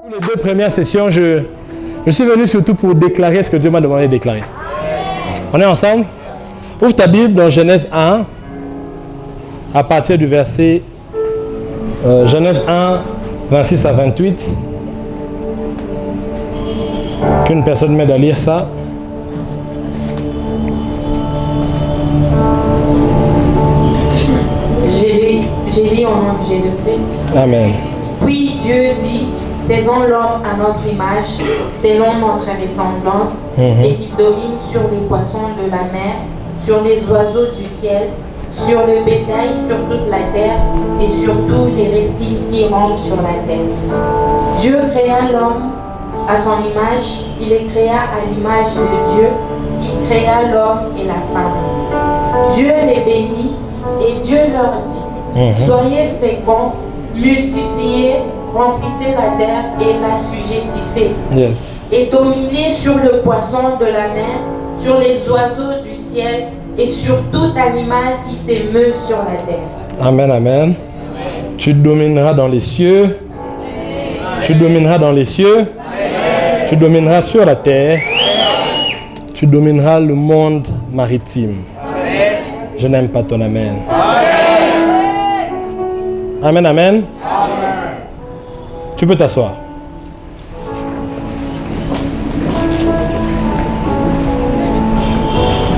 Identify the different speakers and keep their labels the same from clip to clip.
Speaker 1: Pour les 2 premières sessions, je suis venu surtout pour déclarer ce que Dieu m'a demandé de déclarer. On est ensemble? Ouvre ta Bible dans Genèse 1, à partir du verset Genèse 1, 26 à 28. Qu'une personne m'aide à lire ça.
Speaker 2: J'ai lu au nom de Jésus-Christ.
Speaker 1: Amen.
Speaker 2: Puis Dieu dit, faisons l'homme à notre image, selon notre ressemblance, et qu'il domine sur les poissons de la mer, sur les oiseaux du ciel, sur le bétail, sur toute la terre, et sur tous les reptiles qui rampent sur la terre. Dieu créa l'homme à son image, il les créa à l'image de Dieu, il créa l'homme et la femme. Dieu les bénit, et Dieu leur dit, soyez féconds, multipliez, remplissez la terre et l'assujettissez.
Speaker 1: Yes.
Speaker 2: Et dominez sur le poisson de la mer, sur les oiseaux du ciel et sur tout animal qui s'émeut sur la terre.
Speaker 1: Amen, amen. Tu domineras dans les cieux. Amen. Tu domineras dans les cieux. Amen. Tu domineras sur la terre. Amen. Tu domineras le monde maritime. Amen. Je n'aime pas ton amen. Amen, amen. Amen. Tu peux t'asseoir.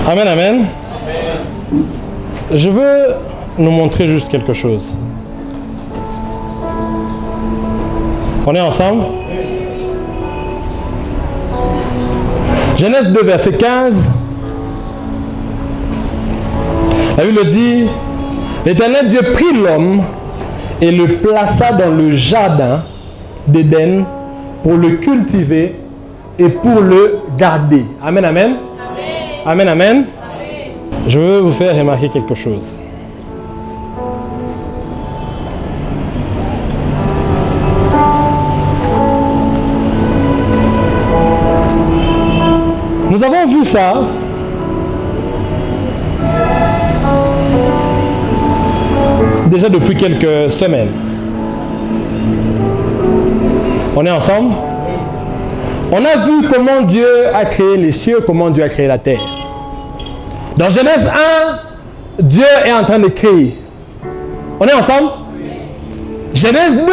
Speaker 1: Amen, amen. Je veux nous montrer juste quelque chose. On est ensemble? Genèse 2, verset 15. La Bible dit, l'Éternel Dieu prit l'homme et le plaça dans le jardin d'Éden pour le cultiver et pour le garder. Amen, amen. Amen, amen. Amen. Je veux vous faire remarquer quelque chose. Nous avons vu ça déjà depuis quelques semaines. On est ensemble? On a vu comment Dieu a créé les cieux, comment Dieu a créé la terre. Dans Genèse 1, Dieu est en train de créer. On est ensemble? Genèse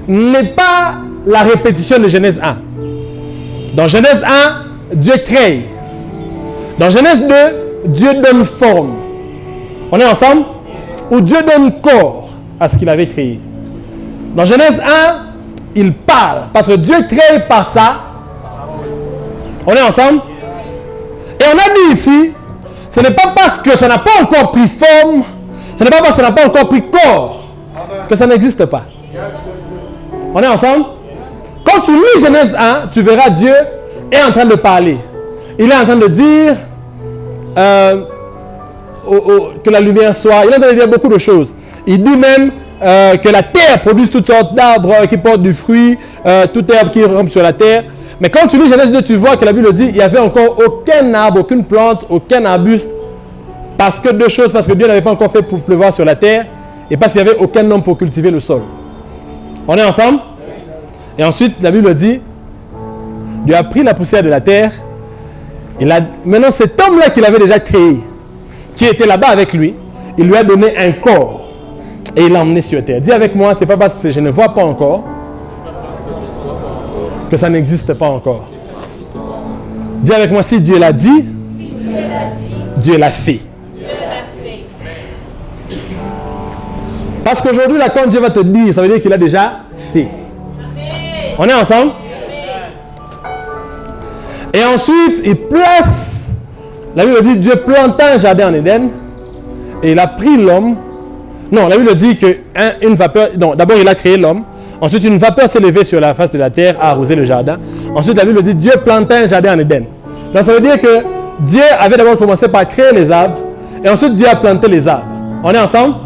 Speaker 1: 2 n'est pas la répétition de Genèse 1. Dans Genèse 1, Dieu crée. Dans Genèse 2, Dieu donne forme. On est ensemble? Où Dieu donne corps à ce qu'il avait créé. Dans Genèse 1, il parle. Parce que Dieu crée par ça. On est ensemble? Et on a dit ici, ce n'est pas parce que ça n'a pas encore pris forme, ce n'est pas parce que ça n'a pas encore pris corps, que ça n'existe pas. On est ensemble? Quand tu lis Genèse 1, tu verras Dieu est en train de parler. Il est en train de dire que la lumière soit. Il est en train de dire beaucoup de choses. Il dit même que la terre produise toutes sortes d'arbres qui portent du fruit, toute herbe qui rampe sur la terre. Mais quand tu lis Genèse 2, tu vois que la Bible dit qu'il n'y avait encore aucun arbre, aucune plante, aucun arbuste. Parce que deux choses, parce que Dieu n'avait pas encore fait pour pleuvoir sur la terre et parce qu'il n'y avait aucun homme pour cultiver le sol. On est ensemble? Et ensuite, la Bible dit, Dieu a pris la poussière de la terre. Maintenant, cet homme-là qu'il avait déjà créé, qui était là-bas avec lui, il lui a donné un corps et il l'a emmené sur terre. Dis avec moi, c'est pas parce que je ne vois pas encore que ça n'existe pas encore. Dis avec moi, si Dieu l'a dit, Dieu l'a fait. Parce qu'aujourd'hui, là, quand Dieu va te dire, ça veut dire qu'il a déjà fait. On est ensemble? Et ensuite, il place, la Bible dit, Dieu planta un jardin en Éden et il a pris l'homme. Non, la Bible dit qu'une vapeur, non, d'abord il a créé l'homme. Ensuite, une vapeur s'est levée sur la face de la terre, a arrosé le jardin. Ensuite, la Bible dit Dieu planta un jardin en Éden. Donc, ça veut dire que Dieu avait d'abord commencé par créer les arbres. Et ensuite, Dieu a planté les arbres. On est ensemble?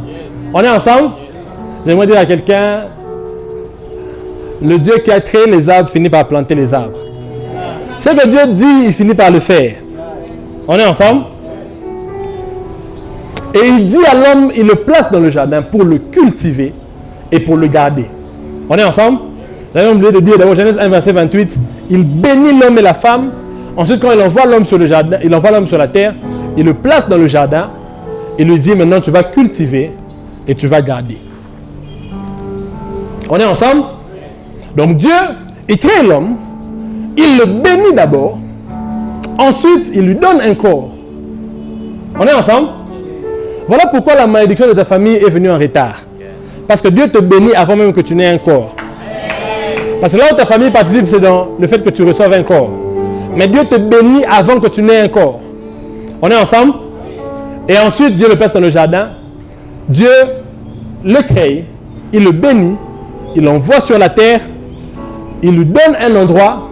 Speaker 1: On est ensemble? J'aimerais dire à quelqu'un, le Dieu qui a créé les arbres finit par planter les arbres. Ce que Dieu dit, il finit par le faire. On est ensemble? Et il dit à l'homme, il le place dans le jardin pour le cultiver et pour le garder. On est ensemble? J'avais oublié de dire dans Genèse 1, verset 28, il bénit l'homme et la femme. Ensuite, quand il envoie l'homme sur le jardin, il envoie l'homme sur la terre, il le place dans le jardin, il lui dit maintenant tu vas cultiver et tu vas garder. On est ensemble? Donc Dieu, il crée l'homme, il le bénit d'abord, ensuite il lui donne un corps. On est ensemble? Voilà pourquoi la malédiction de ta famille est venue en retard. Parce que Dieu te bénit avant même que tu n'aies un corps. Parce que là où ta famille participe, c'est dans le fait que tu reçoives un corps. Mais Dieu te bénit avant que tu n'aies un corps. On est ensemble? Et ensuite, Dieu le place dans le jardin. Dieu le crée, il le bénit, il l'envoie sur la terre, il lui donne un endroit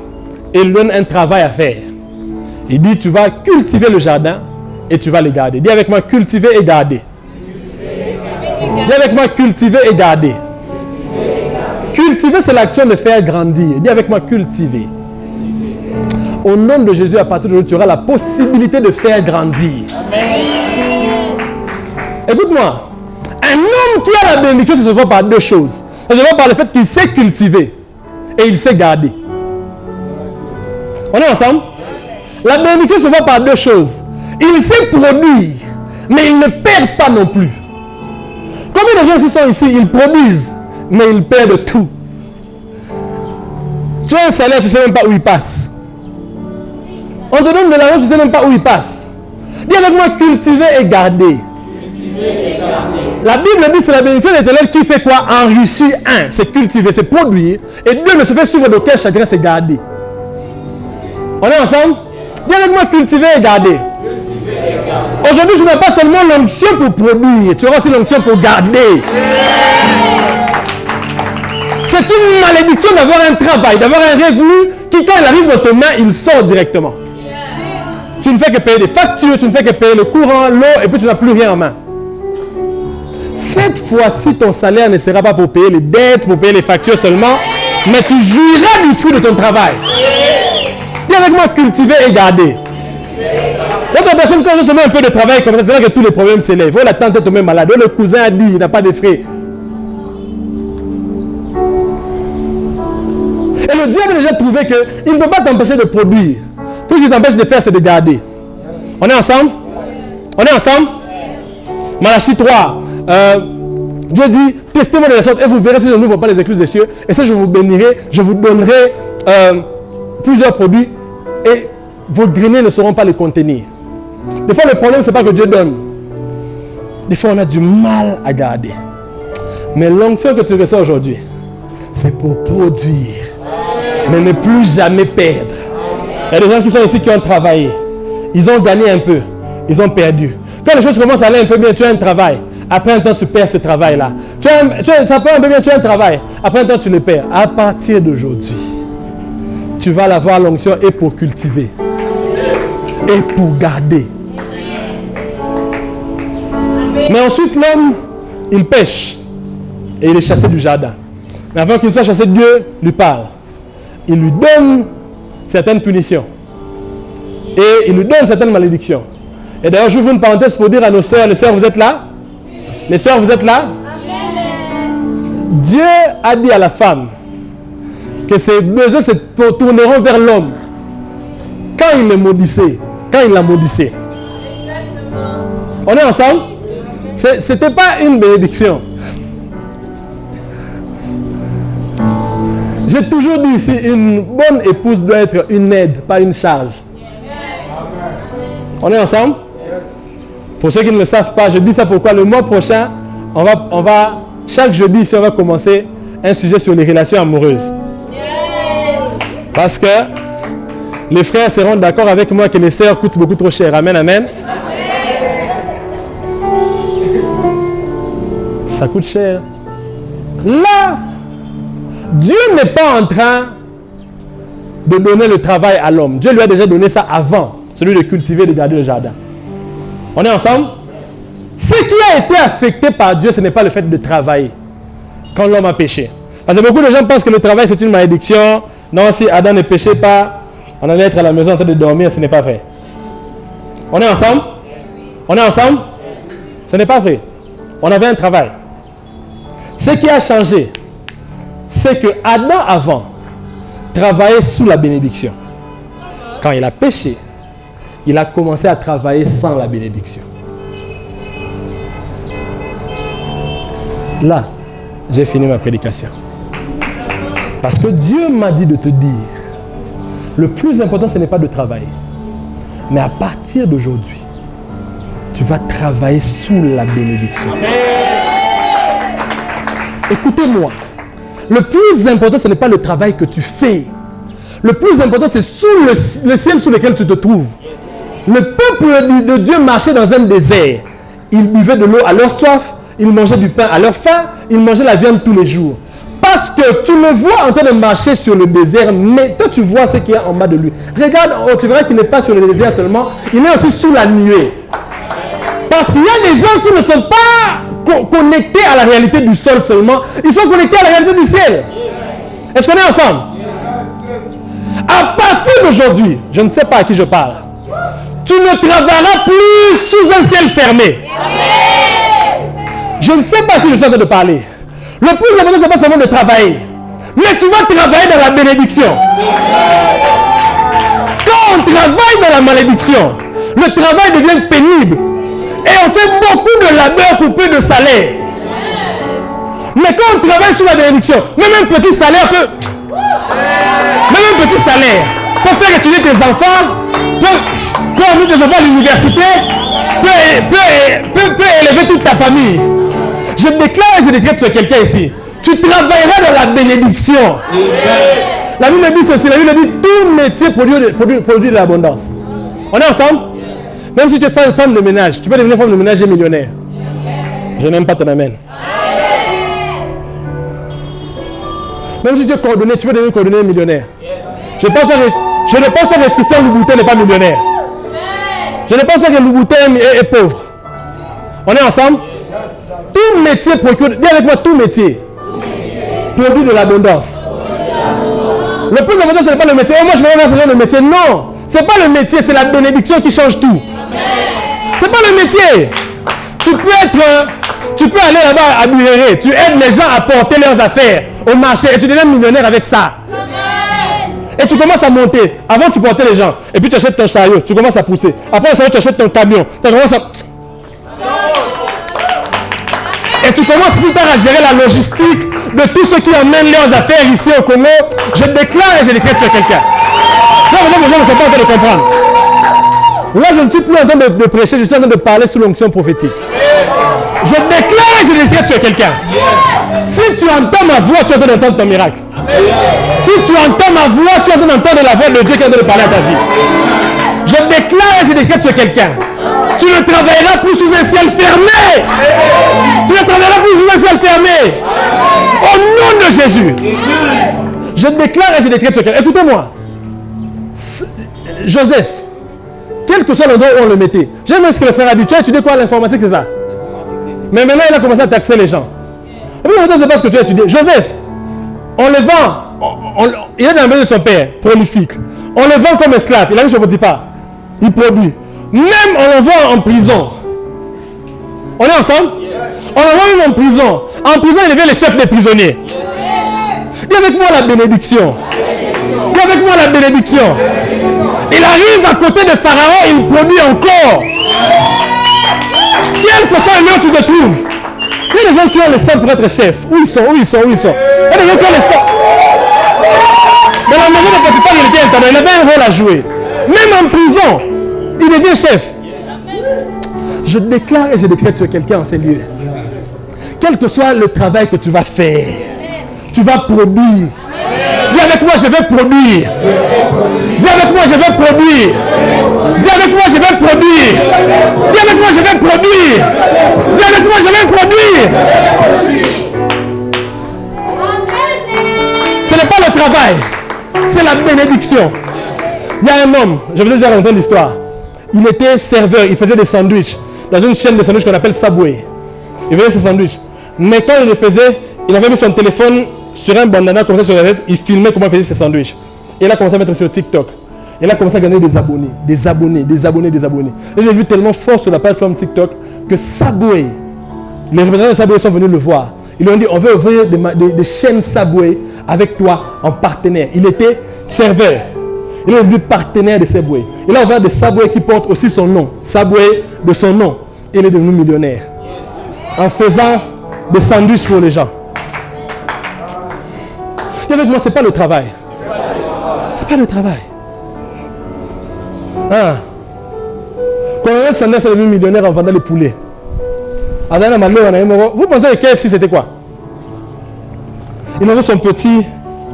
Speaker 1: et il lui donne un travail à faire. Il dit, tu vas cultiver le jardin et tu vas le garder. Dis avec moi, cultiver et garder. Dis avec moi, cultiver et garder. Cultiver, c'est l'action de faire grandir. Dis avec moi, cultiver. Au nom de Jésus, à partir d'aujourd'hui, tu auras la possibilité de faire grandir. Amen. Écoute-moi. Un homme qui a la bénédiction, ça se voit par deux choses. Ça se voit par le fait qu'il sait cultiver et il sait garder. On est ensemble? La bénédiction se voit par deux choses. Il sait produire, mais il ne perd pas non plus. Combien de gens qui sont ici, ils produisent, mais ils perdent tout. Tu as un salaire, tu ne sais même pas où il passe. On te donne de l'argent, tu ne sais même pas où il passe. Dis avec moi, cultiver et garder. La Bible dit que c'est la bénédiction de l'Éternel qui fait quoi? Enrichir. Un, c'est cultiver, c'est produire. Et deux, ne se fait suivre d'aucun chagrin, c'est garder. On est ensemble? Dis avec moi, cultiver et garder. Aujourd'hui, tu n'as pas seulement l'onction pour produire, tu auras aussi l'onction pour garder. C'est une malédiction d'avoir un travail, d'avoir un revenu qui, quand il arrive dans tes mains, il sort directement. Tu ne fais que payer des factures, tu ne fais que payer le courant, l'eau, et puis tu n'as plus rien en main. Cette fois-ci, ton salaire ne sera pas pour payer les dettes, pour payer les factures seulement, mais tu jouiras du fruit de ton travail. Dis avec moi, cultiver et garder. L'autre personne, quand je se met un peu de travail comme ça, c'est là que tous les problèmes s'élèvent. Oh, la tante est tombée malade. Oh, le cousin a dit, il n'a pas de frais. Et le diable a déjà trouvé qu'il ne peut pas t'empêcher de produire. Tout ce qui t'empêche de faire, c'est de garder. On est ensemble? On est ensemble? Malachie 3. Dieu dit, testez-moi de la sorte et vous verrez si je n'ouvre pas les écluses des cieux. Et ça, je vous bénirai, je vous donnerai plusieurs produits et vos greniers ne sauront pas les contenir. Des fois, le problème, ce n'est pas que Dieu donne. Des fois, on a du mal à garder. Mais l'onction que tu reçois aujourd'hui, c'est pour produire, mais ne plus jamais perdre. Il y a des gens qui sont ici qui ont travaillé. Ils ont gagné un peu. Ils ont perdu. Quand les choses commencent à aller un peu bien, tu as un travail. Après un temps, tu perds ce travail-là. Ça peut un peu bien, tu as un travail. Après un temps, tu le perds. À partir d'aujourd'hui, tu vas l'avoir l'onction et pour cultiver. Et pour garder. Mais ensuite, l'homme, il pêche. Et il est chassé du jardin. Mais avant qu'il soit chassé, Dieu lui parle. Il lui donne certaines punitions. Et il lui donne certaines malédictions. Et d'ailleurs, j'ouvre une parenthèse pour dire à nos sœurs, les sœurs, vous êtes là? Les sœurs, vous êtes là? Dieu a dit à la femme que ses besoins se tourneront vers l'homme quand il le maudissait. Quand il la maudissait. On est ensemble? Ce n'était pas une bénédiction. J'ai toujours dit ici, une bonne épouse doit être une aide, pas une charge. On est ensemble? Pour ceux qui ne le savent pas, je dis ça pourquoi le mois prochain, on va chaque jeudi ici, on va commencer un sujet sur les relations amoureuses. Parce que les frères seront d'accord avec moi que les sœurs coûtent beaucoup trop cher. Amen, amen. Ça coûte cher. Là, Dieu n'est pas en train de donner le travail à l'homme. Dieu lui a déjà donné ça avant, celui de cultiver et de garder le jardin. On est ensemble? Ce qui a été affecté par Dieu, ce n'est pas le fait de travailler quand l'homme a péché. Parce que beaucoup de gens pensent que le travail c'est une malédiction. Non, si Adam ne péchait pas, on allait être à la maison en train de dormir, ce n'est pas vrai. On est ensemble? On est ensemble? Ce n'est pas vrai. On avait un travail. Ce qui a changé, c'est que Adam avant travaillait sous la bénédiction. Quand il a péché, il a commencé à travailler sans la bénédiction. Là, j'ai fini ma prédication. Parce que Dieu m'a dit de te dire, le plus important, ce n'est pas de travailler. Mais à partir d'aujourd'hui, tu vas travailler sous la bénédiction. Écoutez-moi. Le plus important, ce n'est pas le travail que tu fais. Le plus important, c'est sous le ciel sous lequel tu te trouves. Le peuple de Dieu marchait dans un désert. Ils buvaient de l'eau à leur soif. Ils mangeaient du pain à leur faim. Ils mangeaient la viande tous les jours. Parce que tu le vois en train de marcher sur le désert, mais toi tu vois ce qu'il y a en bas de lui. Regarde, tu verras qu'il n'est pas sur le désert seulement, il est aussi sous la nuée. Parce qu'il y a des gens qui ne sont pas connectés à la réalité du sol seulement, ils sont connectés à la réalité du ciel. Est-ce qu'on est ensemble? À partir d'aujourd'hui, je ne sais pas à qui je parle, tu ne travailleras plus sous un ciel fermé. Je ne sais pas à qui je suis en train de parler. Le plus important, ce n'est pas seulement de travailler, mais tu vas travailler dans la bénédiction. Quand on travaille dans la malédiction, le travail devient pénible. Et on fait beaucoup de labeur pour peu de salaire. Mais quand on travaille sur la bénédiction, même un petit salaire peut faire étudier tes enfants, peut emmener tes enfants à l'université, peut élever toute ta famille. Je déclare et je décrète sur quelqu'un ici. Tu travailleras dans la bénédiction. La Bible dit ceci, la Bible dit tout métier produit de l'abondance. On est ensemble? Même si tu es femme de ménage, tu peux devenir femme de ménage et millionnaire. Je n'aime pas ton amen. Même si tu es coordonné, tu peux devenir coordonné et millionnaire. Je ne pense pas que Christian Louboutin n'est pas millionnaire. Je ne pense pas que Louboutin est pauvre. On est ensemble? Tout métier procure, dis avec moi, tout métier produit de l'abondance. Le plus important, ce n'est pas le métier. Oh, moi, je vais faire le métier. Non, ce n'est pas le métier, c'est la bénédiction qui change tout. Ce n'est pas le métier. Tu peux aller là-bas à Buréré, tu aides les gens à porter leurs affaires au marché et tu deviens millionnaire avec ça. Et tu commences à monter. Avant, tu portais les gens. Et puis, tu achètes ton chariot, tu commences à pousser. Après le chariot, tu achètes ton camion. Tu commences à... Et tu commences plus tard à gérer la logistique de tous ceux qui emmènent leurs affaires ici au Congo. Je déclare et je décrète sur quelqu'un. Là, les gens ne sont pas en train de comprendre. Là, je ne suis plus en train de prêcher, je suis en train de parler sous l'onction prophétique. Je déclare et je décrète sur quelqu'un. Si tu entends ma voix, tu es en train d'entendre ton miracle. Si tu entends ma voix, tu es en train d'entendre la voix de Dieu qui est en train de parler à ta vie. Je déclare et je décrète sur quelqu'un. Tu ne travailleras plus sous un ciel fermé. Tu ne travailleras plus sous un ciel fermé. Au nom de Jésus. Je déclare et je décrète sur quelqu'un. Écoutez-moi. Joseph, quel que soit l'endroit où on le mettait. J'aime ce que le frère a dit. Tu as étudié quoi, l'informatique, c'est ça? Mais maintenant, il a commencé à taxer les gens. Et puis, maintenant, c'est pas ce que tu as étudié. Joseph, on le vend. Il est dans la maison de son père, prolifique. On le vend comme esclave. Il a mis son petit pas. Il produit. Même on l'envoie en prison. On est ensemble? On l'envoie même en prison. En prison, il devient le chef des prisonniers. Dis avec moi la bénédiction. Dis avec moi la bénédiction. Il arrive à côté de Pharaon, il produit encore. Quel que soit le lieu où tu te trouves. Il y a des gens qui ont le sang pour être chef. Où ils sont? Il y a des gens qui ont le sang. Dans la maison de Potiphar, il était interne. Il avait un rôle à jouer. Même en prison, il devient chef. Je déclare et je décrète sur quelqu'un en ces lieux. Quel que soit le travail que tu vas faire, tu vas produire. Dis avec moi, je vais produire. Dis avec moi, je vais produire. Dis avec moi, je vais produire. Dis avec moi, je vais produire. Dis avec moi, je vais produire. Ce n'est pas le travail, c'est la bénédiction. Il y a un homme, je vous ai déjà raconté l'histoire. Il était serveur, il faisait des sandwichs dans une chaîne de sandwichs qu'on appelle Subway. Il faisait ses sandwichs. Mais quand il le faisait, il avait mis son téléphone sur un bandana comme ça sur la tête, il filmait comment il faisait ses sandwichs. Et il a commencé à mettre sur TikTok. Et il a commencé à gagner des abonnés. Et j'ai vu tellement fort sur la plateforme TikTok que Subway, les représentants de Subway sont venus le voir. Ils lui ont dit, on veut ouvrir des chaînes Subway avec toi en partenaire. Il était serveur. Il est devenu partenaire de Subway. Il a ouvert des Subway qui portent aussi son nom. Subway de son nom. Il est devenu millionnaire. En faisant des sandwichs pour les gens. Et avec moi, ce n'est pas le travail. Ce n'est pas le travail. Hein? Colonel Sanders est devenu millionnaire en vendant les poulets. Vous pensez que KFC c'était quoi? Il avait son petit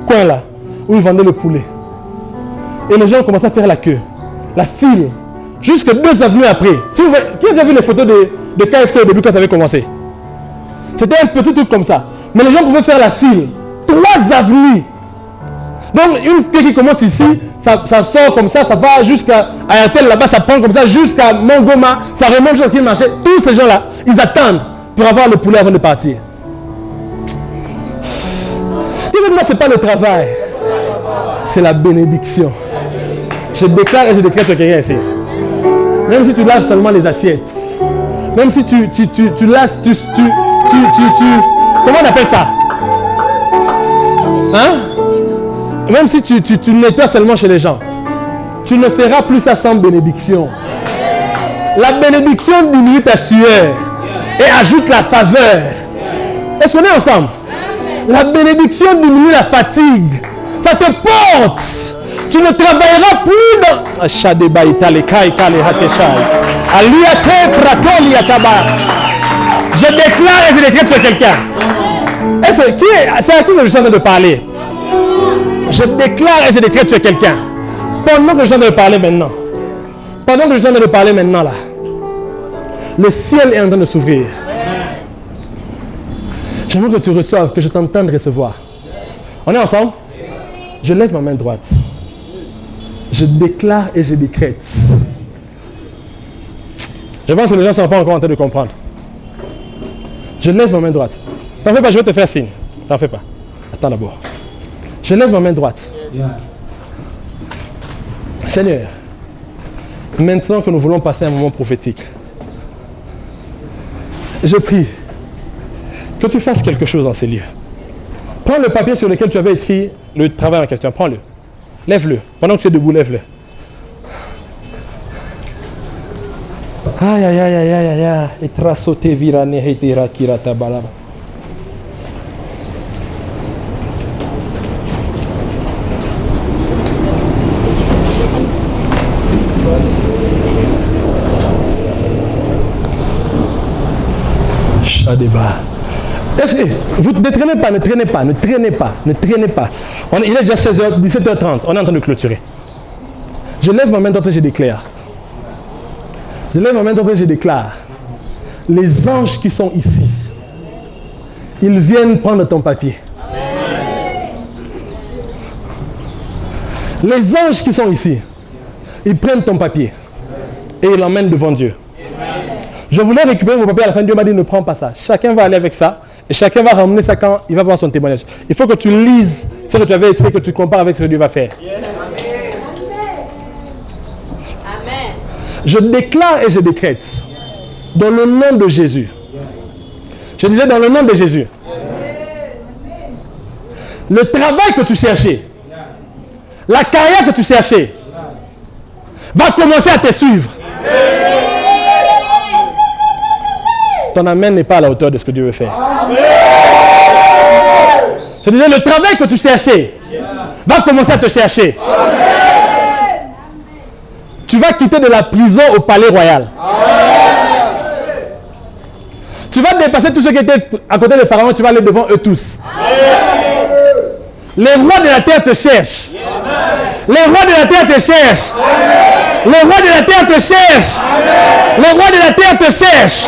Speaker 1: coin là, où il vendait le poulet. Et les gens commençaient à faire la queue, la file, jusque 2 avenues après. Si vous voyez, qui a déjà vu les photos de KFC au début quand ça avait commencé? C'était un petit truc comme ça. Mais les gens pouvaient faire la file. 3 avenues. Donc une queue qui commence ici, ça sort comme ça va jusqu'à Ayatel là-bas, ça prend comme ça jusqu'à Mongoma, ça remonte jusqu'à le marché. Tous ces gens-là, ils attendent pour avoir le poulet avant de partir. Dis-moi, ce n'est pas le travail, c'est la bénédiction. Je déclare et je décrète sur quelqu'un ici. Même si tu laves seulement les assiettes, même si tu lasses, comment on appelle ça? Hein? Même si tu nettoies seulement chez les gens, tu ne feras plus ça sans bénédiction. La bénédiction diminue ta sueur et ajoute la faveur. Est-ce qu'on est ensemble? La bénédiction diminue la fatigue. Ça te porte. Tu ne travailleras plus dans... Je déclare et je décrète sur quelqu'un. C'est à qui je suis en train de parler? Je déclare et je décrète sur quelqu'un. Pendant que je suis en train de parler maintenant. Pendant que je suis en train de parler maintenant là. Le ciel est en train de s'ouvrir. J'aimerais que tu reçoives, que je t'entende recevoir. On est ensemble? Je lève ma main droite. Je déclare et je décrète. Je pense que les gens ne sont pas encore en train de comprendre. Je lève ma main droite. T'en fais pas, je vais te faire signe. T'en fais pas. Attends d'abord. Je lève ma main droite. Seigneur, maintenant que nous voulons passer un moment prophétique, je prie que tu fasses quelque chose dans ces lieux. Prends le papier sur lequel tu avais écrit le travail en question. Prends-le. Lève-le. Pendant que tu es debout, lève-le. Aïe, aïe, aïe, aïe, aïe, aïe. Et trasote virane hetera kirata balaba. Débat. Vous ne traînez pas, ne traînez pas, ne traînez pas, ne traînez pas. Il est déjà 16h, 17h30, on est en train de clôturer. Je lève ma main droite et je déclare. Je lève ma main droite et je déclare. Les anges qui sont ici, ils viennent prendre ton papier. Les anges qui sont ici, ils prennent ton papier et ils l'emmènent devant Dieu. Je voulais récupérer mon papier à la fin. Dieu m'a dit ne prends pas ça. Chacun va aller avec ça et chacun va ramener ça quand il va voir son témoignage. Il faut que tu lises ce que tu avais écrit, que tu compares avec ce que Dieu va faire. Amen. Je déclare et je décrète dans le nom de Jésus. Je disais dans le nom de Jésus. Le travail que tu cherchais, la carrière que tu cherchais, va commencer à te suivre. Ton amen n'est pas à la hauteur de ce que Dieu veut faire. Je disais, le travail que tu cherchais va commencer à te chercher. Tu vas quitter de la prison au palais royal. Tu vas dépasser tous ceux qui étaient à côté de Pharaon, tu vas aller devant eux tous. Les rois de la terre te cherchent. Les rois de la terre te cherchent. Les rois de la terre te cherchent. Les rois de la terre te cherchent.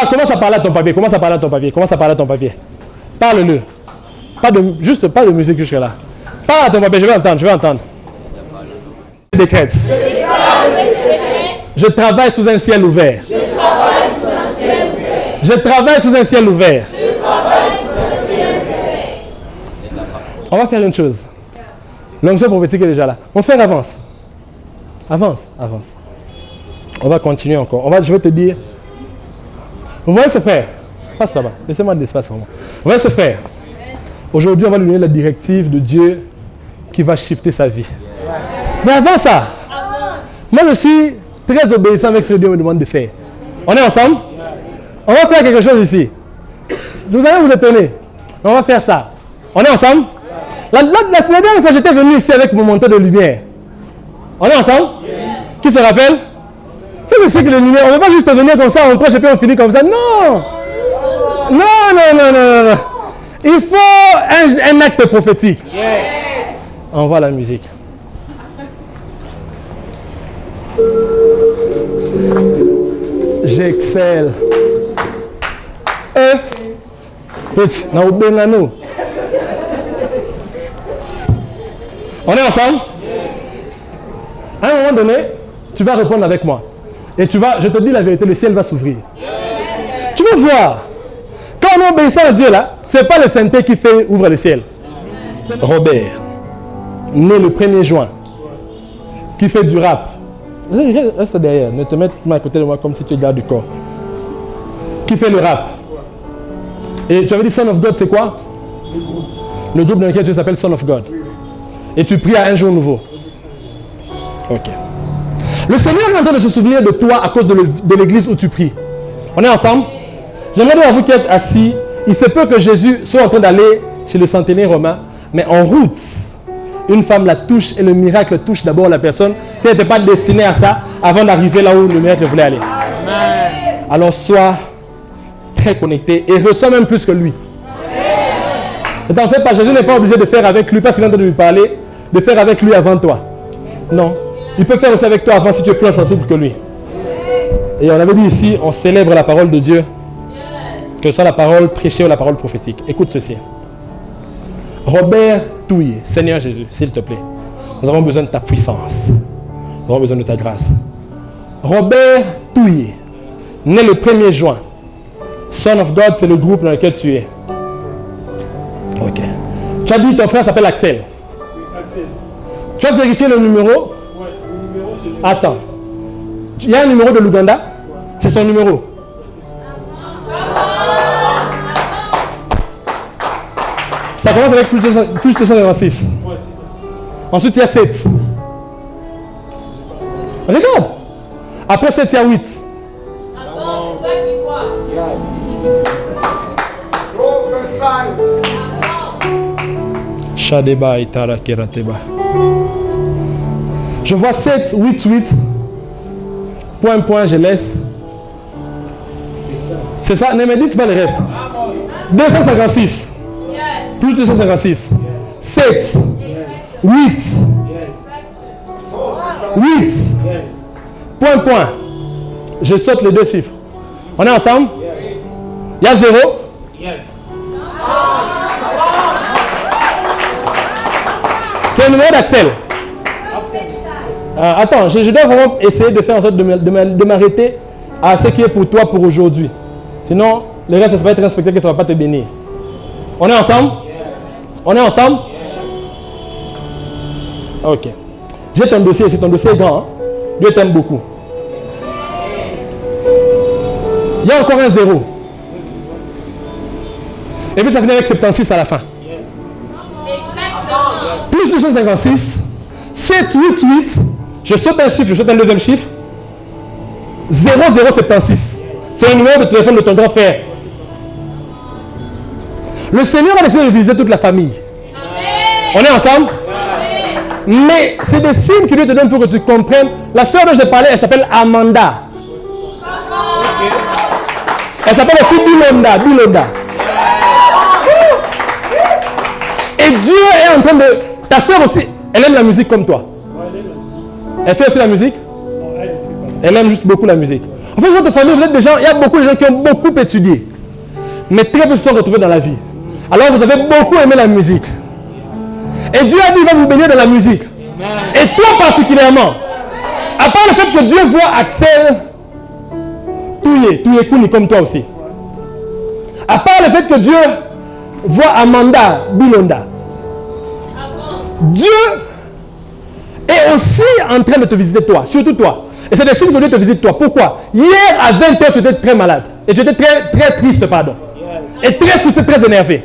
Speaker 1: Commence à parler à ton papier. Commence à parler à ton papier. Commence à parler à ton papier. Parle-le. Juste pas de musique jusque là. Parle à ton papier. Je vais entendre. Je vais entendre. Je décrète. Je travaille sous un ciel ouvert. Je travaille sous un ciel ouvert. On va faire une chose. L'onction prophétique est déjà là. Mon frère avance. Avance, avance. On va continuer encore. Je vais te dire. Vous voyez ce frère? Passe là-bas. Laissez-moi de l'espace vraiment. Vous voyez ce frère? Aujourd'hui, on va lui donner la directive de Dieu qui va shifter sa vie. Mais avant ça, moi je suis très obéissant avec ce que Dieu me demande de faire. On est ensemble? On va faire quelque chose ici. Vous allez vous étonner. On va faire ça. On est ensemble? La dernière fois, j'étais venu ici avec mon manteau de lumière. On est ensemble? Qui se rappelle? C'est ce que les lumières. On ne va pas juste venir comme ça, on prêche et puis on finit comme ça. Non! Non. Il faut un acte prophétique. On voit la musique. J'excelle. On est ensemble? À un moment donné, tu vas répondre avec moi. Et je te dis la vérité, le ciel va s'ouvrir. Tu vas voir. Quand on obéit à Dieu là, ce n'est pas le Saint-Esprit qui ouvre le ciel. Robert, né le 1er juin, qui fait du rap. Reste derrière, ne te mette pas à côté de moi comme si tu es garde du corps. Qui fait le rap. Et tu avais dit Son of God, c'est quoi? Le groupe dans lequel tu s'appelles Son of God. Et tu pries à un jour nouveau. Ok. Le Seigneur est en train de se souvenir de toi à cause de l'église où tu pries. On est ensemble? J'aimerais dire à vous qui êtes assis, il se peut que Jésus soit en train d'aller chez le centenaire romain, mais en route, une femme la touche et le miracle touche d'abord la personne qui n'était pas destinée à ça avant d'arriver là où le miracle voulait aller. Amen. Alors sois très connecté et reçois même plus que lui. Ne t'en fais pas, Jésus n'est pas obligé de faire avec lui parce qu'il est en train de lui parler, de faire avec lui avant toi. Non. Il peut faire aussi avec toi avant si tu es plus sensible que lui. Et on avait dit ici, on célèbre la parole de Dieu, que ce soit la parole prêchée ou la parole prophétique. Écoute ceci. Robert Touye, Seigneur Jésus, s'il te plaît, nous avons besoin de ta puissance. Nous avons besoin de ta grâce. Robert Touye, né le 1er juin. Son of God, c'est le groupe dans lequel tu es. Ok. Tu as dit que ton frère s'appelle Axel. Axel. Tu as vérifié le numéro? Oui, le numéro c'est... Attends. Il y a un numéro de l'Ouganda? Ouais. C'est son numéro. Ça commence avec plus 256. Ouais, c'est ça. Ensuite, il y a 7. Regarde. Après 7, il y a 8. Attends, c'est toi qui vois. Shadeba itara kerateba. Je vois 7, 8, 8. Point, je laisse. C'est ça. Ne me dites pas le reste. 256. Plus 256. 7. 8. 8. Point. Je saute les deux chiffres. On est ensemble? Il y a 0. C'est le numéro d'Axel. Attends, je dois vraiment essayer de faire en sorte de m'arrêter à ce qui est pour toi pour aujourd'hui. Sinon, le reste, ça va être un spectacle qui ne va pas te bénir. On est ensemble? On est ensemble? Ok. J'ai ton dossier ici, ton dossier est grand. Hein? Dieu t'aime beaucoup. Il y a encore un 0. Et puis ça finit avec 76 à la fin. Plus 256, 7, 8, 8. Je saute un chiffre, je saute un deuxième chiffre. 0076. C'est le numéro de téléphone de ton grand frère. Le Seigneur va décider de utiliser toute la famille. On est ensemble? Mais c'est des signes que Dieu te donne pour que tu comprennes. La soeur dont j'ai parlé, elle s'appelle Amanda. Elle s'appelle aussi Bilonda. Et Dieu est en train de... Ta soeur aussi, elle aime la musique comme toi. Elle fait aussi la musique? Elle aime juste beaucoup la musique. En fait, votre famille, vous êtes des gens, il y a beaucoup de gens qui ont beaucoup étudié. Mais très peu se sont retrouvés dans la vie. Alors vous avez beaucoup aimé la musique. Et Dieu a dit, il va vous bénir dans la musique. Et toi particulièrement. À part le fait que Dieu voit Axel Touye Kouni comme toi aussi. À part le fait que Dieu voit Amanda Bilonda. Dieu est aussi en train de te visiter toi, surtout toi. Et c'est des signes que Dieu te visite toi. Pourquoi? Hier à 20h, tu étais très malade. Et tu étais très triste, pardon. Et très frustré, très énervé.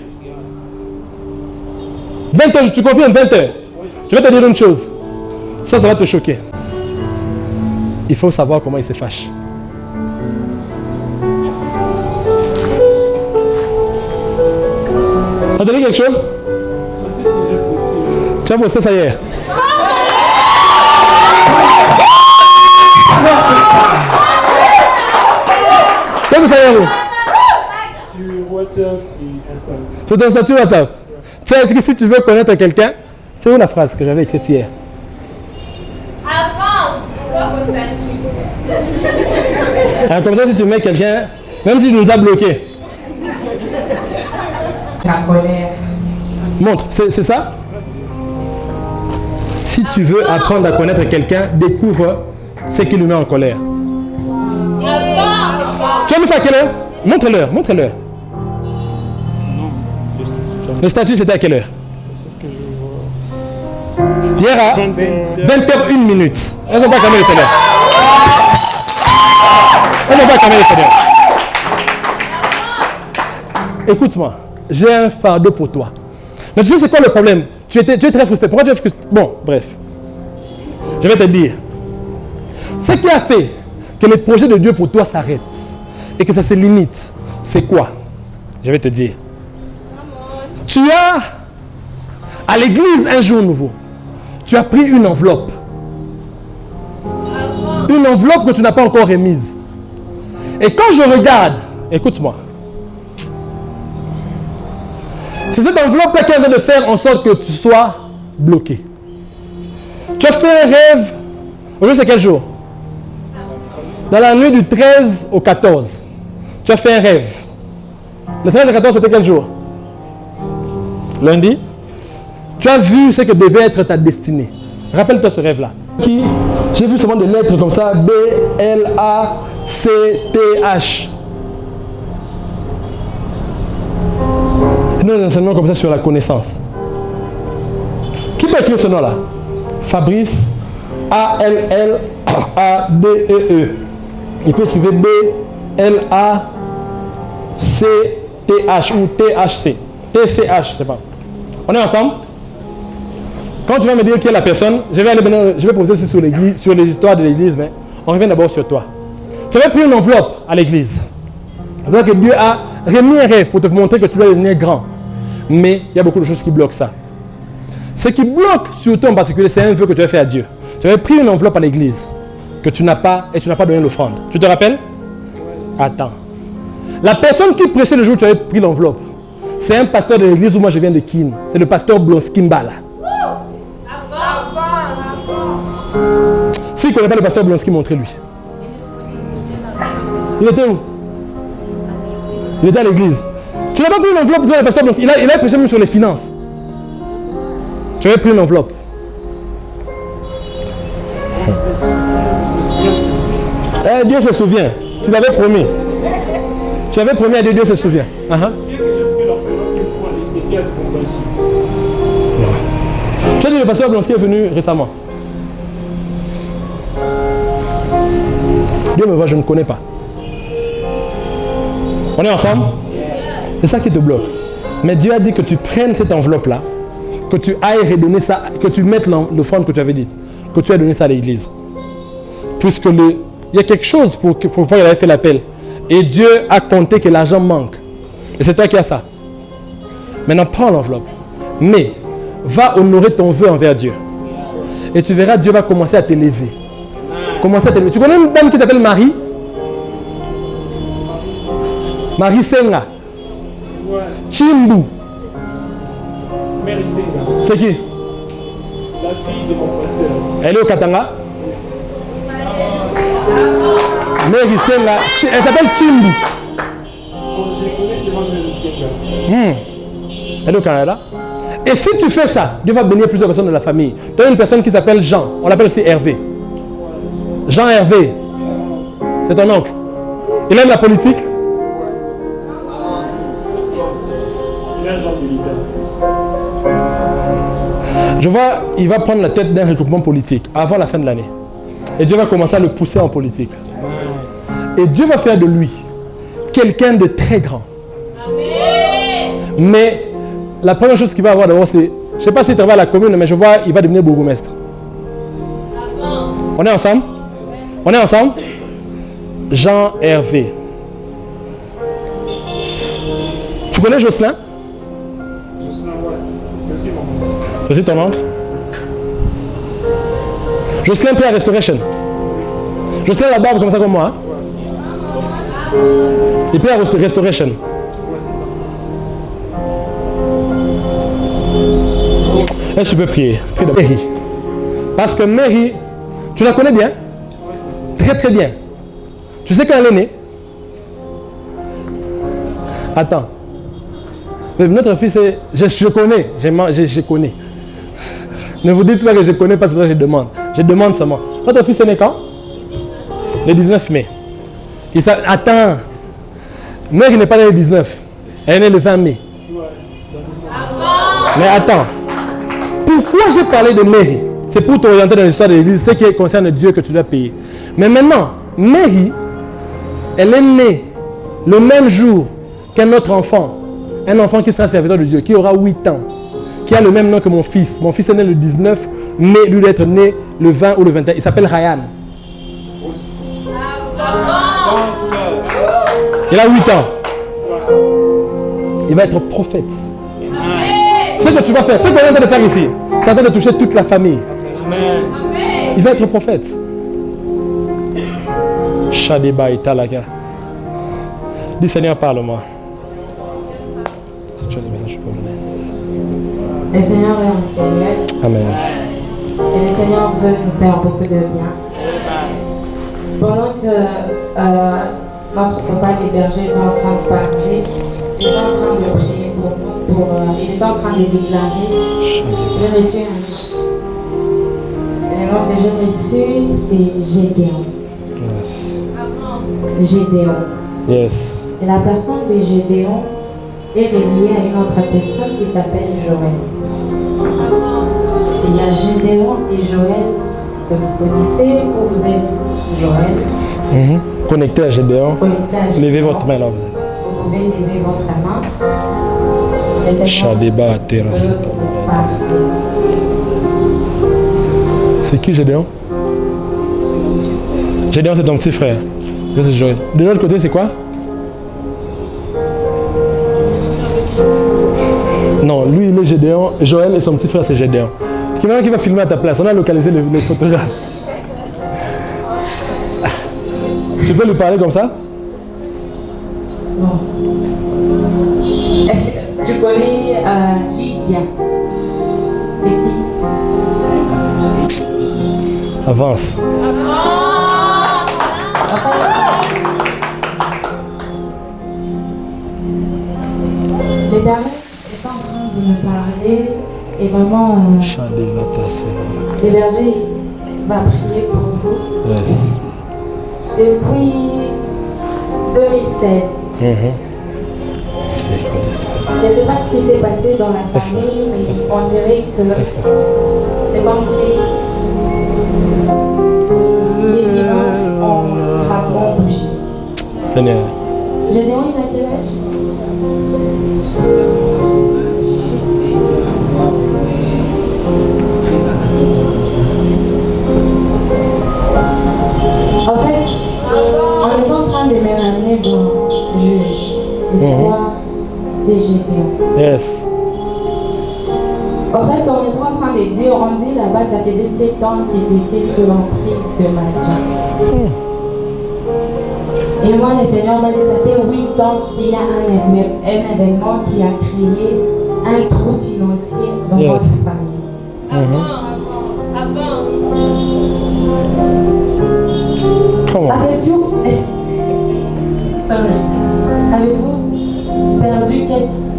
Speaker 1: 20h, tu confirmes 20h. Je vais te dire une chose. Ça va te choquer. Il faut savoir comment il se fâche. Tu as donné quelque chose?
Speaker 3: C'est ce que j'ai posté.
Speaker 1: Tu as posté ça hier? Qu'est-ce que ça y est, vous?
Speaker 3: Sur WhatsApp et Instagram.
Speaker 1: Sur ton statut WhatsApp. Tu as écrit si tu veux connaître quelqu'un. C'est où la phrase que j'avais écrite hier?
Speaker 4: Avance.
Speaker 1: Alors, comme ça, si tu mets quelqu'un, même si tu nous as bloqués.
Speaker 2: Ta colère.
Speaker 1: Montre, c'est ça? Si tu veux apprendre à connaître quelqu'un, découvre ce qui lui met en colère. Tu as mis ça à quelle heure? Montre-leur, montre-leur. Le statut, c'était à quelle heure?
Speaker 3: C'est ce que je vois.
Speaker 1: Hier à 20h01 minute. Elles n'ont pas calmé les salaires. Elles n'ont pas calmé les salaires. Écoute-moi, j'ai un fardeau pour toi. Mais tu sais c'est quoi le problème? Tu es très frustré. Pourquoi tu es frustré? Bon, bref. Je vais te dire. Ce qui a fait que les projets de Dieu pour toi s'arrêtent et que ça se limite, c'est quoi? Je vais te dire. Tu as, à l'église un jour nouveau, tu as pris une enveloppe. Une enveloppe que tu n'as pas encore remise. Et quand je regarde, écoute-moi, c'est cette enveloppe-là qui est en train de faire en sorte que tu sois bloqué. Tu as fait un rêve. Aujourd'hui, c'est quel jour? Dans la nuit du 13 au 14. Tu as fait un rêve. Le 13 au 14, c'était quel jour? Lundi. Tu as vu ce que devait être ta destinée. Rappelle-toi ce rêve-là. J'ai vu seulement des lettres comme ça. B, L, A, C, T, H. Nous, un enseignement comme ça sur la connaissance. Qui peut écrire ce nom-là? Fabrice, A-L-L, A-D-E-E. Il peut écrire B, L, A, C, T, H ou T-H-C. T-C-H, je sais pas. On est ensemble? Quand tu vas me dire qui est la personne, je vais poser aussi sur l'église, sur les histoires de l'église, mais on revient d'abord sur toi. Tu avais pris une enveloppe à l'église. Donc Dieu a remis un rêve pour te montrer que tu dois devenir grand. Mais il y a beaucoup de choses qui bloquent ça. Ce qui bloque surtout en particulier, c'est un vœu que tu as fait à Dieu. Tu avais pris une enveloppe à l'église que tu n'as pas et tu n'as pas donné l'offrande. Tu te rappelles? Attends. La personne qui prêchait le jour où tu avais pris l'enveloppe, c'est un pasteur de l'église où moi je viens de Kin. C'est le pasteur Blonskimbala. S'il ne connaît pas le pasteur Blonski, montrez-lui. Il était où? Il était à l'église. Tu n'as pas pris une enveloppe pour le pasteur Blonski. Il a prêché même sur les finances. Tu avais pris une enveloppe. Dieu se souvient. Tu l'avais promis. Tu avais promis à Dieu, Dieu se souvient. Tu as dit le pasteur Blonski est venu récemment. Dieu me voit, je ne connais pas. On est ensemble? C'est ça qui te bloque. Mais Dieu a dit que tu prennes cette enveloppe-là, que tu ailles redonner ça, que tu mettes l'offrande que tu avais dite, que tu aies donné ça à l'église. Puisque il y a quelque chose pour pourquoi il avait fait l'appel. Et Dieu a compté que l'argent manque. Et c'est toi qui as ça. Maintenant, prends l'enveloppe. Mais, va honorer ton vœu envers Dieu. Et tu verras, Dieu va commencer à t'élever. Commencer à t'élever. Tu connais une dame qui s'appelle Marie? Marie Senga.
Speaker 3: Ouais.
Speaker 1: Chimbu.
Speaker 3: Mary Senga.
Speaker 1: C'est qui?
Speaker 3: La fille de mon pasteur.
Speaker 1: Elle est au Katanga? Mary Senga. Elle s'appelle Chimbu.
Speaker 3: Je connais seulement Mary Senga.
Speaker 1: Elle est au Canada. Et si tu fais ça, Dieu va bénir plusieurs personnes de la famille. Tu as une personne qui s'appelle Jean. On l'appelle aussi Hervé. Jean Hervé. C'est ton oncle. Il aime la politique?
Speaker 3: Il est un genre militaire.
Speaker 1: Je vois, il va prendre la tête d'un regroupement politique avant la fin de l'année. Et Dieu va commencer à le pousser en politique. Et Dieu va faire de lui quelqu'un de très grand. Mais la première chose qu'il va avoir d'abord, c'est, je ne sais pas s'il travaille à la commune, mais je vois, il va devenir bourgmestre. On est ensemble? On est ensemble? Jean Hervé. Tu connais Jocelyn?
Speaker 3: Jocelyn, ouais. C'est aussi mon nom.
Speaker 1: C'est aussi ton oncle? Jocelyn Pierre Restoration. Jocelyn la barbe comme ça comme moi. Hein? Et Pierre Restoration.
Speaker 3: Ouais, c'est ça.
Speaker 1: Est-ce que tu peux prier? Mary. Parce que Mary, tu la connais bien? Très très bien. Tu sais quand elle est née? Attends. Notre fils est... Je connais. Je connais. Ne vous dites pas que je connais pas, c'est pour ça que je demande. Je demande seulement. Votre fils est né quand? Le 19 mai. Attends. Mary n'est pas née le 19. Elle est née le 20 mai. Mais attends. Pourquoi j'ai parlé de Mary? C'est pour t'orienter dans l'histoire de l'Église, ce qui concerne Dieu que tu dois payer. Mais maintenant, Mary, elle est née le même jour qu'un autre enfant. Un enfant qui sera serviteur de Dieu, qui aura 8 ans. Qui a le même nom que mon fils. Mon fils est né le 19, mais lui doit être né le 20 ou le 21. Il s'appelle Ryan. Il a 8 ans. Il va être prophète. Ce que tu vas faire, ce qu'on est en train de faire ici, c'est en train de toucher toute la famille. Il va être prophète. Shadiba Italaga. Dis Seigneur, parle-moi. Tu as des messages pour moi.
Speaker 2: Le Seigneur est en Seigneur.
Speaker 1: Amen.
Speaker 2: Et le Seigneur veut nous faire beaucoup de bien. Pendant que notre papa des bergers est en train de parler, il est en train de prier pour nous, il est en train de déclarer, j'ai reçu un nom. Le nom que j'ai reçu, c'est Gédéon. Gédéon.
Speaker 1: Yes.
Speaker 2: Et la personne de Gédéon est reliée à une autre personne qui s'appelle Joël. S'il y a Gédéon et Joël que vous connaissez, ou vous êtes Joël,
Speaker 1: Connecté à Gédéon. Levez votre main là.
Speaker 2: Vous pouvez lever votre main. Le Seigneur veut parler.
Speaker 1: C'est qui Gédéon? Gédéon, c'est ton petit frère. Là, c'est Joël. De l'autre côté, c'est quoi? Non, lui, il est Gédéon. Joël et son petit frère, c'est Gédéon. Quelqu'un qui va filmer à ta place. On a localisé les photographes. Tu peux lui parler comme ça?
Speaker 2: Bon. Est-ce que tu connais Lydia? C'est qui?
Speaker 1: Avance.
Speaker 2: Les dames est en train de me parler et vraiment le berger va prier pour vous.
Speaker 1: Yes.
Speaker 2: Depuis 2016. Je ne sais pas ce qui s'est passé dans la famille, mais on dirait que c'est comme si les finances ont gravement bougé.
Speaker 1: Seigneur.
Speaker 2: Gédéon, il a quel âge? En fait, on est en train de me ramener dans Juge, l'histoire des Gédéons.
Speaker 1: Yes.
Speaker 2: En fait, on est en train de dire, on dit là-bas, ça faisait 7 ans qu'ils étaient sous l'emprise de Madia. Et moi, le Seigneur m'a dit, ça fait 8 ans qu'il y a un événement qui a créé un trou financier dans votre famille.
Speaker 4: Avance.
Speaker 2: Avez-vous perdu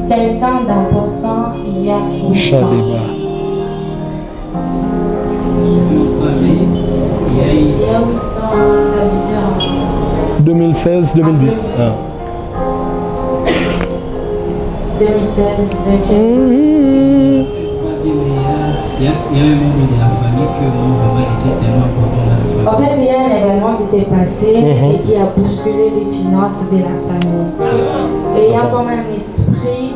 Speaker 2: quelqu'un d'important il y a 8 ans?
Speaker 1: Il y
Speaker 2: a 8 ans, ça veut dire
Speaker 1: 2016, 2010.
Speaker 2: 2016, 2010.
Speaker 4: Oui, mais il y a un membre de la famille que moi, vraiment, était tellement important dans la famille.
Speaker 2: En fait, il y a un événement qui s'est passé et qui a bousculé les finances de la famille. Et il y a comme un esprit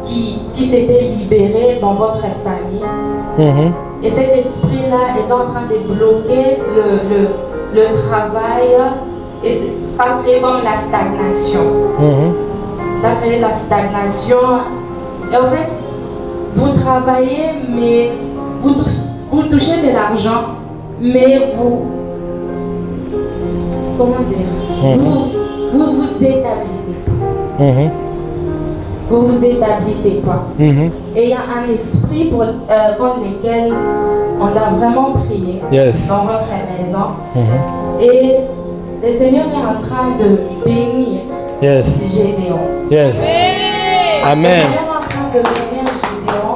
Speaker 2: qui s'était libéré dans votre famille. Et cet esprit-là est en train de bloquer le travail et ça crée comme la stagnation. Ça crée la stagnation. Et en fait, vous travaillez, mais vous touchez de l'argent, mais vous... Comment dire? Vous vous établissez. Vous vous établissez pas. Et il y a un esprit pour lequel on a vraiment prié dans votre maison. Et le Seigneur est en train de bénir Gédéon.
Speaker 1: Amen.
Speaker 2: Le Seigneur est en train de bénir Gédéon.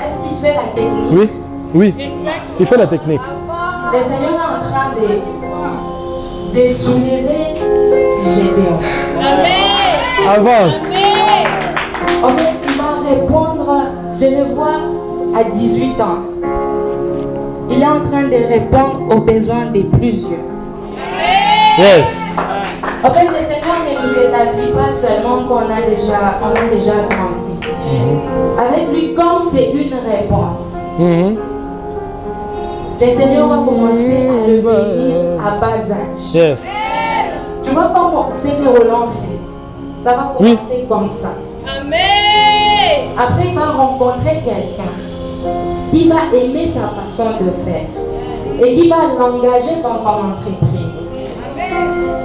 Speaker 2: Est-ce qu'il fait la technique?
Speaker 1: Oui. Il fait la technique.
Speaker 2: Le Seigneur est en train de soulever Gédéon.
Speaker 1: Amen. Avance.
Speaker 2: En fait, il va répondre, je le vois à 18 ans. Il est en train de répondre aux besoins de plusieurs. En fait, le Seigneur ne nous établit pas seulement qu'on a déjà grandi. Avec lui, comme c'est une réponse, le Seigneur va commencer à le bénir à bas âge. Tu vois comment c'est que Roland fait? Ça va commencer comme ça. Amen. Après, il va rencontrer quelqu'un qui va aimer sa façon de faire et qui va l'engager dans son entreprise.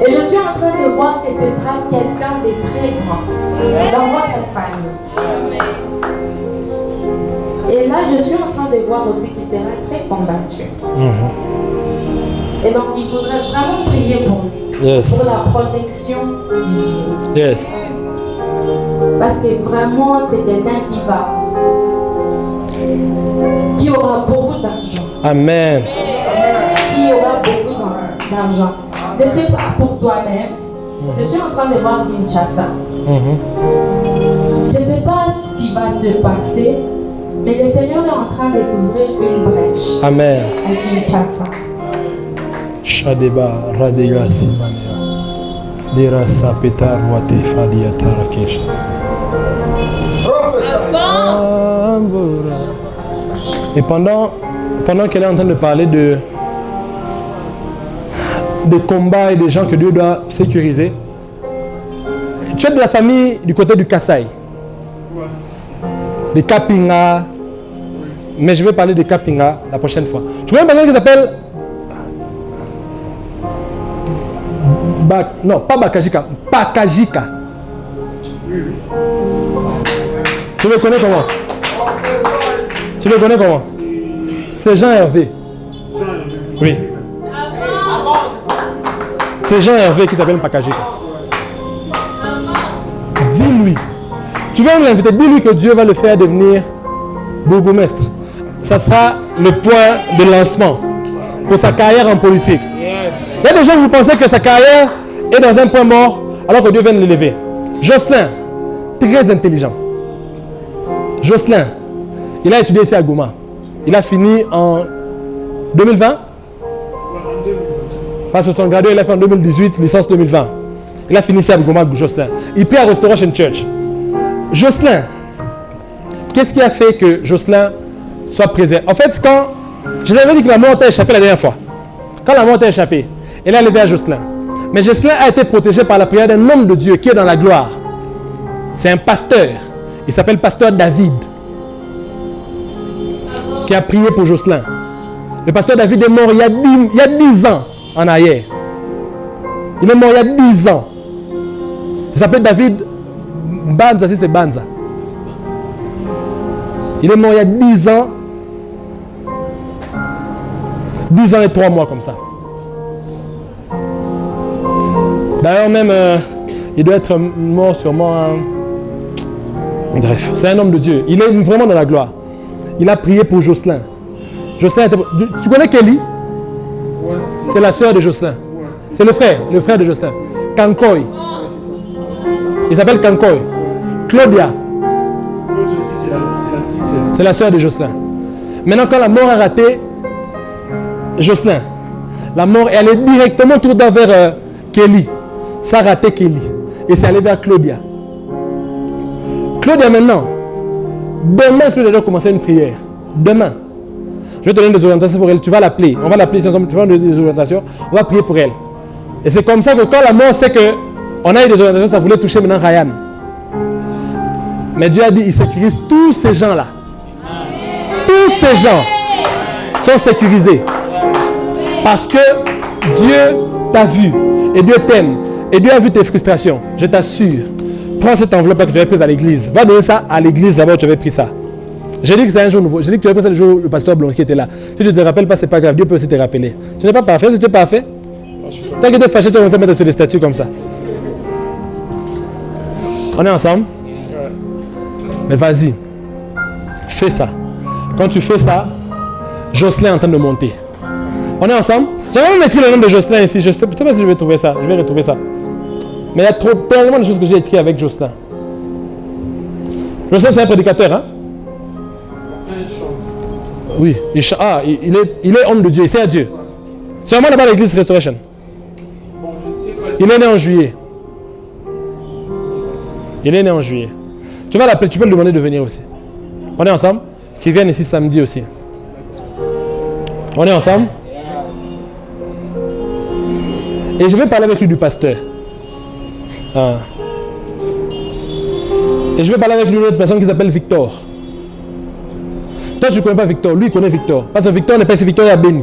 Speaker 2: Et je suis en train de voir que ce sera quelqu'un de très grand dans votre famille. Et là, je suis en train de voir aussi qu'il sera très combattu. Et donc, il faudrait vraiment prier pour lui, pour la protection divine. Parce que vraiment, c'est quelqu'un qui aura beaucoup d'argent.
Speaker 1: Amen.
Speaker 2: Qui aura beaucoup d'argent. Je ne sais pas pour toi-même. Je suis en train de voir Kinshasa. Je ne sais pas ce qui va se passer, mais le Seigneur est en train de t'ouvrir une brèche.
Speaker 1: Amen.
Speaker 2: À Kinshasa.
Speaker 1: Shadeba Radega Simania. Dirasa Petar Wate Fadia Tarakesh. Et pendant qu'elle est en train de parler de combats et des gens que Dieu doit sécuriser, tu es de la famille du côté du Kasaï, des Kapinga, mais je vais parler des Kapinga la prochaine fois. Tu vois une personne qui s'appelle non, pas Bakajika, Pakajika. Tu le connais comment? Tu le connais comment? C'est Jean Hervé. Oui. C'est Jean Hervé qui s'appelle Pakajika. Dis-lui. Tu vas l'inviter. Dis-lui que Dieu va le faire devenir bourgmestre. Ça sera le point de lancement pour sa carrière en politique. Il y a des gens qui pensent que sa carrière est dans un point mort alors que Dieu vient de l'élever. Jocelyn, très intelligent. Jocelyn, il a étudié ici à Goma. Il a fini en 2020. Parce que son gradué, il a fait en 2018, licence 2020. Il a fini ici à Goma, Jocelyn. Il paie à Restoration Church. Jocelyn, qu'est-ce qui a fait que Jocelyn soit présent? En fait, quand je l'avais dit que la mort t'a échappé la dernière fois, quand la mort t'a échappé, elle a levé à Jocelyn. Mais Jocelyn a été protégé par la prière d'un homme de Dieu qui est dans la gloire. C'est un pasteur. Il s'appelle pasteur David, qui a prié pour Jocelyn. Le pasteur David est mort il y a 10 ans en arrière. Il est mort il y a 10 ans. Il s'appelle David Banza, si c'est Banza. Il est mort il y a 10 ans. 10 ans et 3 mois comme ça. D'ailleurs même, il doit être mort sûrement... Bref, c'est un homme de Dieu. Il est vraiment dans la gloire. Il a prié pour Jocelyn. Jocelyn était... Tu connais Kelly? C'est la sœur de Jocelyn. C'est le frère de Jocelyn. Kankoy. Il s'appelle Kankoy. Claudia.
Speaker 3: aussi, c'est la petite sœur.
Speaker 1: C'est la sœur de Jocelyn. Maintenant, quand la mort a raté Jocelyn, la mort est allée directement tout droit vers Kelly. Ça a raté Kelly. Et c'est allé vers Claudia. Claudia maintenant. Demain, Claudia doit commencer une prière. Demain. Je vais te donner des orientations pour elle. Tu vas l'appeler. On va l'appeler ensemble. Tu vas donner des orientations. On va prier pour elle. Et c'est comme ça que quand la mort sait qu'on a eu des orientations, ça voulait toucher maintenant Ryan. Mais Dieu a dit, il sécurise tous ces gens-là. Tous ces gens sont sécurisés. Parce que Dieu t'a vu. Et Dieu t'aime. Et Dieu a vu tes frustrations. Je t'assure. Prends cette enveloppe que tu avais prise à l'église. Va donner ça à l'église d'abord où tu avais pris ça. J'ai dit que c'est un jour nouveau. J'ai dit que tu avais pris ça le jour où le pasteur Blanc qui était là. Si tu ne te rappelles pas, c'est pas grave. Dieu peut aussi te rappeler. Tu n'es pas parfait. Si tu es parfait, tant que tu es fâché, tu vas commencer à mettre sur des statues comme ça. On est ensemble? Mais vas-y. Fais ça. Quand tu fais ça, Jocelyn est en train de monter. On est ensemble? J'aimerais même écrire le nom de Jocelyn ici. Je ne sais pas si je vais trouver ça. Je vais retrouver ça. Mais il y a tellement de choses que j'ai écrites avec Jocelyn. Jocelyn, c'est un prédicateur, hein? Oui. Il est homme de Dieu. Il sert à Dieu. Seulement là-bas à l'église Restoration. Il est né en juillet. Il est né en juillet. Tu vas l'appeler, tu peux lui demander de venir aussi. On est ensemble? Qu'il vienne ici samedi aussi. On est ensemble? Et je vais parler avec lui du pasteur. Ah. Et je vais parler avec lui d'une autre personne qui s'appelle Victor. Toi, tu ne connais pas Victor. Lui, il connaît Victor. Parce que Victor n'est pas ici. Victor est à Béni.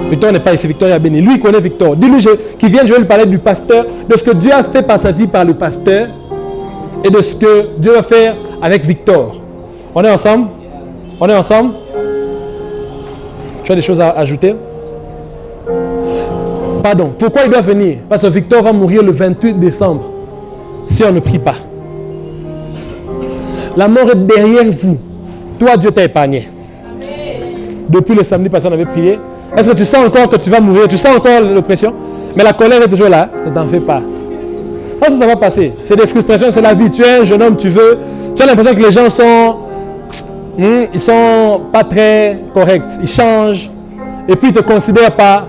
Speaker 1: Victor n'est pas ici. Victor est à Béni. Lui, il connaît Victor. Dis-lui qu'il vienne, je vais lui parler du pasteur, de ce que Dieu a fait par sa vie par le pasteur et de ce que Dieu va faire avec Victor. On est ensemble? On est ensemble? Tu as des choses à ajouter? Pardon. Pourquoi il doit venir? Parce que Victor va mourir le 28 décembre si on ne prie pas. La mort est derrière vous. Toi, Dieu t'a épargné. Depuis le samedi passé, on avait prié. Est-ce que tu sens encore que tu vas mourir? Tu sens encore l'oppression? Mais la colère est toujours là. Ne t'en fais pas. Ça va passer. C'est des frustrations, c'est la vie. Tu es un jeune homme, tu as l'impression que les gens sont... ils sont pas très corrects. Ils changent. Et puis ils ne te considèrent pas.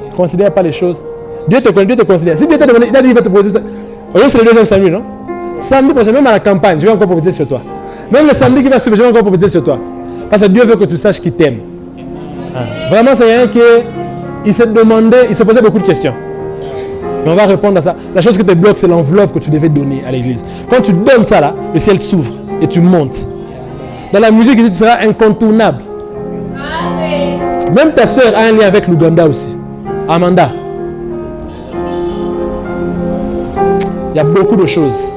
Speaker 1: Ils ne considèrent pas les choses. Dieu te considère. Si Dieu t'a demandé, il a dit qu'il va te poser... Aujourd'hui, c'est le deuxième samedi, non? Samedi prochain, même à la campagne, je vais encore profiter sur toi. Même le samedi qui va suivre, je vais encore profiter sur toi. Parce que Dieu veut que tu saches qu'il t'aime. Vraiment, c'est rien qu'il se posait beaucoup de questions. Mais on va répondre à ça. La chose qui te bloque, c'est l'enveloppe que tu devais donner à l'église. Quand tu donnes ça là, le ciel s'ouvre et tu montes. Dans la musique, tu seras incontournable. Même ta soeur a un lien avec l'Ouganda aussi. Amanda. Il y a beaucoup de choses.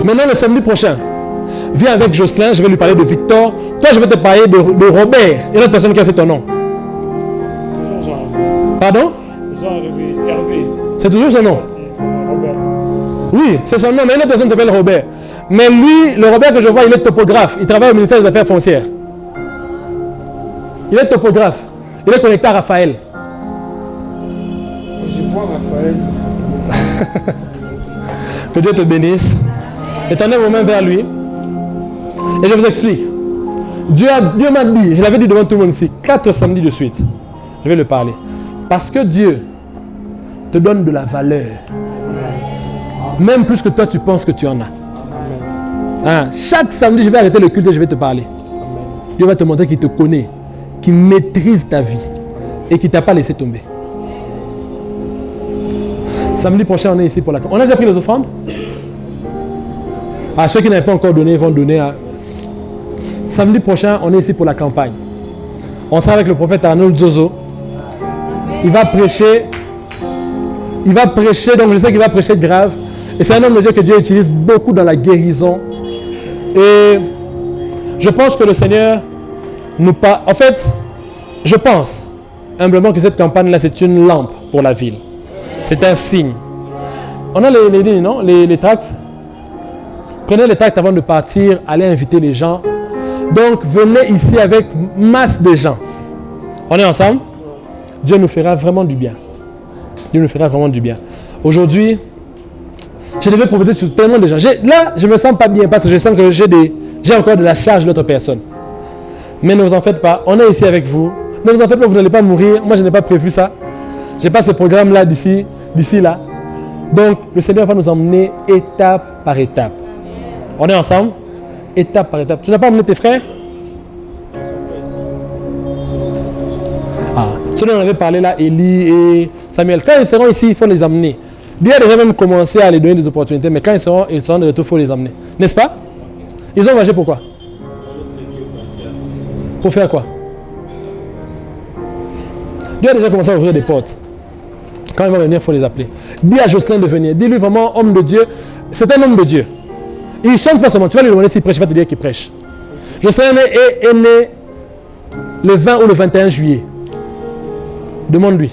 Speaker 1: Maintenant, le samedi prochain, viens avec Jocelyn, je vais lui parler de Victor. Toi, je vais te parler de Robert. Il y a une autre personne qui a fait ton nom. Pardon?
Speaker 3: Hervé.
Speaker 1: C'est toujours son nom?
Speaker 3: C'est Robert.
Speaker 1: Oui, c'est son nom, mais une autre personne s'appelle Robert. Mais lui, le Robert que je vois, il est topographe. Il travaille au ministère des Affaires foncières. Il est topographe. Il est connecté à Raphaël.
Speaker 3: Je vois Raphaël.
Speaker 1: Que Dieu te bénisse. Étendez vos mains vers lui. Et je vous explique. Dieu m'a dit, je l'avais dit devant tout le monde ici, 4 samedis de suite. Je vais le parler. Parce que Dieu te donne de la valeur. Même plus que toi, tu penses que tu en as. Hein? Chaque samedi, je vais arrêter le culte et je vais te parler. Dieu va te montrer qu'il te connaît, qu'il maîtrise ta vie et qu'il ne t'a pas laissé tomber. Samedi prochain, on est ici pour la campagne. On a déjà pris les offrandes? À ceux qui n'avaient pas encore donné, ils vont donner. Samedi prochain, on est ici pour la campagne. On sera avec le prophète Arnold Zozo. Il va prêcher. Donc je sais qu'il va prêcher grave. Et c'est un homme de Dieu que Dieu utilise beaucoup dans la guérison. Et je pense que le Seigneur nous parle. En fait, je pense humblement que cette campagne-là, c'est une lampe pour la ville. C'est un signe. On a les tracts. Prenez les tracts avant de partir, allez inviter les gens. Donc, venez ici avec masse de gens. On est ensemble? Dieu nous fera vraiment du bien. Dieu nous fera vraiment du bien. Aujourd'hui, Je devais prophétiser sur tellement de gens. Là, je ne me sens pas bien parce que je sens que j'ai encore de la charge de l'autre personne. Mais ne vous en faites pas. On est ici avec vous. Ne vous en faites pas, vous n'allez pas mourir. Moi, je n'ai pas prévu ça. Je n'ai pas ce programme-là d'ici là. Donc, le Seigneur va nous emmener étape par étape. On est ensemble? Étape par étape. Tu n'as pas emmené tes frères? Ah, ceux dont on avait parlé là, Élie et Samuel. Quand ils seront ici, il faut les emmener. Dieu a déjà même commencé à les donner des opportunités, mais quand ils seront de retour, il faut les emmener. N'est-ce pas? Ils ont voyagé pourquoi? Pour faire quoi? Dieu a déjà commencé à ouvrir des portes. Quand ils vont venir, il faut les appeler. Dis à Jocelyn de venir. Dis-lui vraiment, homme de Dieu. C'est un homme de Dieu. Il ne chante pas seulement. Tu vas lui demander s'il prêche, il va te dire qu'il prêche. Jocelyn est né le 20 ou le 21 juillet. Demande-lui.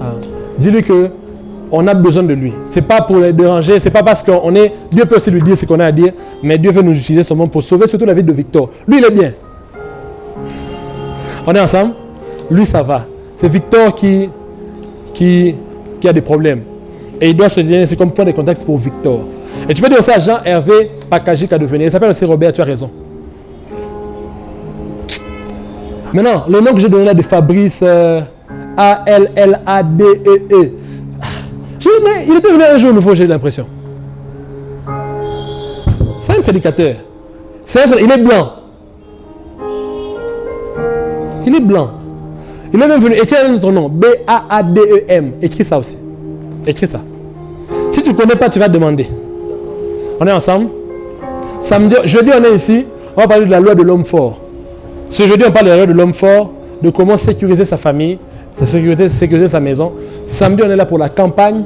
Speaker 1: Ah. Dis-lui qu'on a besoin de lui. Ce n'est pas pour les déranger. Ce n'est pas parce qu'on est... Dieu peut aussi lui dire ce qu'on a à dire. Mais Dieu veut nous utiliser seulement pour sauver surtout la vie de Victor. Lui, il est bien. On est ensemble? Lui, ça va. C'est Victor qui a des problèmes. Et il doit se donner, c'est comme point de contact pour Victor. Et tu peux dire aussi à Jean-Hervé Pakajik à devenir. Il s'appelle aussi Robert, tu as raison. Maintenant, le nom que j'ai donné là de Fabrice, A-L-L-A-D-E-E. Il était venu un jour nouveau, j'ai l'impression. C'est un prédicateur. Il est blanc. Il est blanc. Il est même venu écrire un autre nom. B-A-A-D-E-M. Écris ça aussi. Écris ça. Si tu ne connais pas, tu vas demander. On est ensemble? Jeudi, on est ici. On va parler de la loi de l'homme fort. Ce jeudi, on parle de la loi de l'homme fort, de comment sécuriser sa famille, sécuriser sa maison. Samedi, on est là pour la campagne.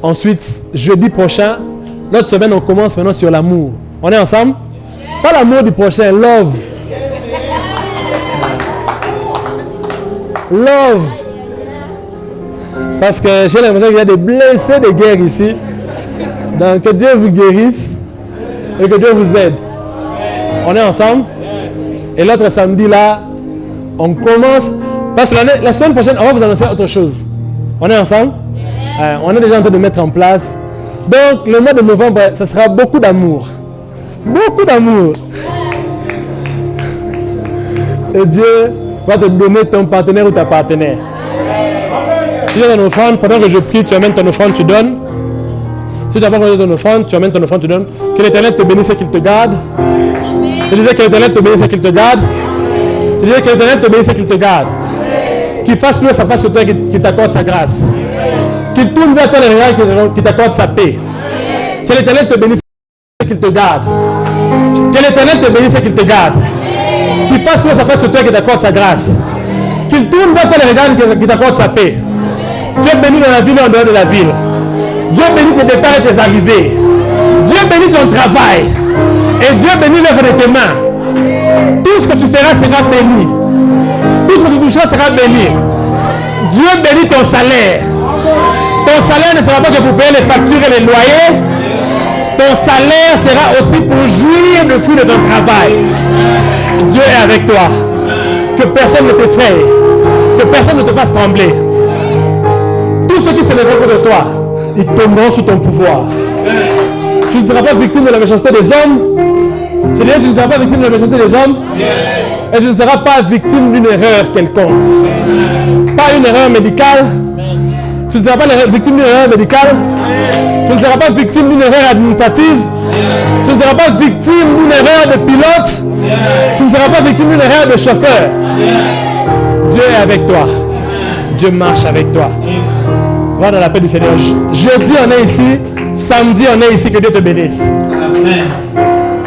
Speaker 1: Ensuite, jeudi prochain, notre semaine, on commence maintenant sur l'amour. On est ensemble? Pas l'amour du prochain, love. Love. Parce que j'ai l'impression qu'il y a des blessés de guerre ici. Donc que Dieu vous guérisse et que Dieu vous aide. On est ensemble? Et l'autre samedi là, on commence. Parce que la semaine prochaine, on va vous annoncer autre chose. On est ensemble? On est déjà en train de mettre en place. Donc le mois de novembre, ça sera beaucoup d'amour. Beaucoup d'amour. Et Dieu va te donner ton partenaire ou ta partenaire. Si tu as ton offrande, pendant que je prie, tu amènes ton offrande, tu donnes. Si tu n'as pas donné ton offrande, tu amènes ton offrande, tu donnes. Que l'Éternel te bénisse et qu'il te garde. Je disais que l'Éternel te bénisse et qu'il te garde. Je disais que l'Éternel te bénisse et qu'il te garde. Qu'il fasse plus sa face sur toi et qu'il t'accorde sa grâce. Qu'il tourne vers toi les regards, qu'il t'accorde sa paix. Que l'Éternel te bénisse et qu'il te garde. Que l'Éternel te bénisse et qu'il te garde. Qu'il fasse plus sa face sur toi et qu'il t'accorde sa grâce. Qu'il tourne vers toi les regards, qu'il t'accorde sa paix. Dieu bénit dans la ville et en dehors de la ville. Dieu bénit tes départs et tes arrivées. Dieu bénit ton travail. Et Dieu bénit l'œuvre de tes mains. Tout ce que tu feras sera béni. Tout ce que tu toucheras sera béni. Dieu bénit ton salaire. Ton salaire ne sera pas que pour payer les factures et les loyers. Ton salaire sera aussi pour jouir le fruit de ton travail. Dieu est avec toi. Que personne ne t'effraie. Que personne ne te fasse trembler. Tous ceux qui se lèveront contre toi, ils tomberont sous ton pouvoir. Tu ne seras pas victime de la méchanceté des hommes. Je dis, tu ne seras pas victime de la méchanceté des hommes. Et tu ne seras pas victime d'une erreur quelconque. Pas une erreur médicale. Tu ne seras pas victime d'une erreur médicale. Tu ne seras pas victime d'une erreur administrative. Tu ne seras pas victime d'une erreur de pilote. Tu ne seras pas victime d'une erreur de chauffeur. Dieu est avec toi. Dieu marche avec toi. Va dans la paix du Seigneur. Jeudi, on est ici. Samedi, on est ici. Que Dieu te bénisse. Amen.